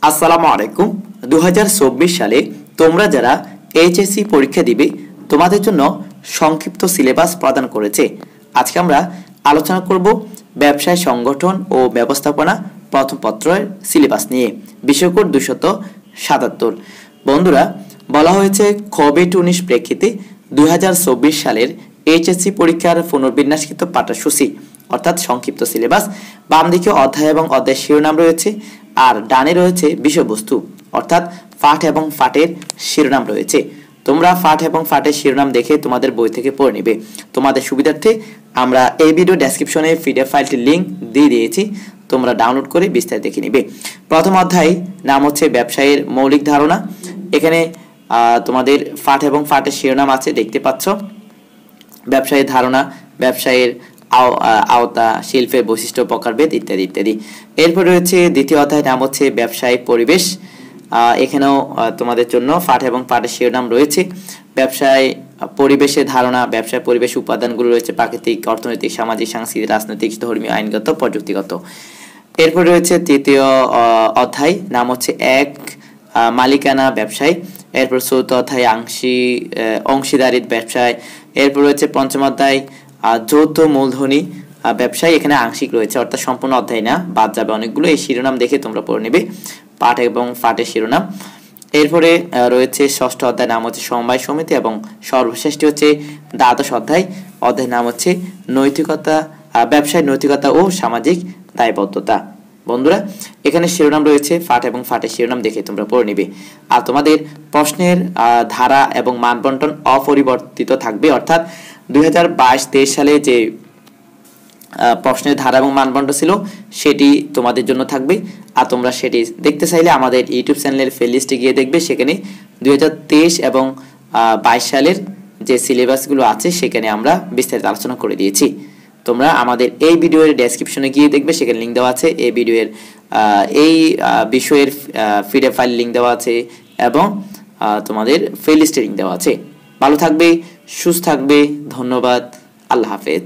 আসসালামু আলাইকুম। 2024 সালে তোমরা যারা এইচএসসি পরীক্ষা দিবে তোমাদের জন্য সংক্ষিপ্ত সিলেবাস প্রদান করেছে। আজকে আমরা আলোচনা করব ব্যবসায় সংগঠন ও ব্যবস্থাপনা প্রথম পত্রের সিলেবাস নিয়ে, বিষয় কোড 277। বন্ধুরা, বলা হয়েছে কোভিড-19 প্রেক্ষিতে 2024 সালের এইচএসসি পরীক্ষার পুনর্বিন্যাসকৃত পাঠ্যসূচি অর্থাৎ সংক্ষিপ্ত সিলেবাস। বাম দিকে অধ্যায় এবং অধ্যায় শিরোনাম রয়েছে, আর ডানে রয়েছে বিষয়বস্তু অর্থাৎ পাঠ এবং পাঠের শিরোনাম রয়েছে। তোমরা পাঠ এবং পাঠের শিরোনাম দেখে তোমাদের বই থেকে পড়ে নেবে। তোমাদের সুবিধার্থে আমরা এই ভিডিও ডেসক্রিপশনে পিডিএফ ফাইলটির লিংক দিয়ে দিয়েছি, তোমরা ডাউনলোড করে বিস্তারিত দেখে নেবে। প্রথম অধ্যায় নাম হচ্ছে ব্যবসায়ের মৌলিক ধারণা। এখানে তোমাদের পাঠ এবং পাঠের শিরোনাম আছে, দেখতে পাচ্ছ। ব্যবসায়ের ধারণা, ব্যবসায়ের আওতা, শিল্পের বৈশিষ্ট্য, প্রকারভেদ ইত্যাদি ইত্যাদি। এরপর রয়েছে দ্বিতীয় অধ্যায়, নাম হচ্ছে ব্যবসায়িক পরিবেশ। এখানেও তোমাদের জন্য পাঠ এবং পাঠের শিরোনাম রয়েছে। ব্যবসায় পরিবেশের ধারণা, ব্যবসায় পরিবেশ উপাদানগুলো রয়েছে প্রাকৃতিক, অর্থনৈতিক, সামাজিক, সাংস্কৃতিক, রাজনৈতিক, ধর্মীয়, আইনগত, প্রযুক্তিগত। এরপর রয়েছে তৃতীয় অধ্যায়, নাম হচ্ছে এক মালিকানা ব্যবসায়। এরপর চতুর্থ অধ্যায় অংশীদারির ব্যবসায়। এরপর রয়েছে পঞ্চম অধ্যায় যৌথ মূলধনী ব্যবসায়। এখানে আংশিক রয়েছে, অর্থাৎ সম্পূর্ণ অধ্যায় না, বাদ যাবে অনেকগুলো। এই শিরোনাম দেখে তোমরা পড়ে নেবে পাঠ এবং পাঠের শিরোনাম। এরপরে রয়েছে ষষ্ঠ অধ্যায়, নাম হচ্ছে সমবায় সমিতি, এবং সর্বশেষটি হচ্ছে দ্বাদশ অধ্যায়, অধ্যায়ের নাম হচ্ছে নৈতিকতা, ব্যবসায় নৈতিকতা ও সামাজিক দায়বদ্ধতা। বন্ধুরা, এখানে শিরোনাম রয়েছে, পাঠ এবং পাঠের শিরোনাম দেখে তোমরা পড়ে নিবে। আর তোমাদের প্রশ্নের ধারা এবং মানবন্টন অপরিবর্তিত থাকবে, অর্থাৎ 2022-23 সালে যে প্রশ্নের ধারা এবং মানদণ্ড ছিল সেটি তোমাদের জন্য থাকবে। আর তোমরা সেটি দেখতে চাইলে আমাদের ইউটিউব চ্যানেলের প্লেলিস্টে গিয়ে দেখবে, সেখানে 2023 এবং 22 সালের যে সিলেবাসগুলো আছে সেখানে আমরা বিস্তারিত আলোচনা করে দিয়েছি। তোমরা আমাদের এই ভিডিওর ডেসক্রিপশনে গিয়ে দেখবে, সেখানে লিঙ্ক দেওয়া আছে। এই ভিডিওর এই বিষয়ের পিডিএফ ফাইল লিঙ্ক দেওয়া আছে এবং তোমাদের প্লেলিস্টের লিঙ্ক দেওয়া আছে। ভালো থাকবে, সুস্থ থাকবে। ধন্যবাদ। আল্লাহ হাফেজ।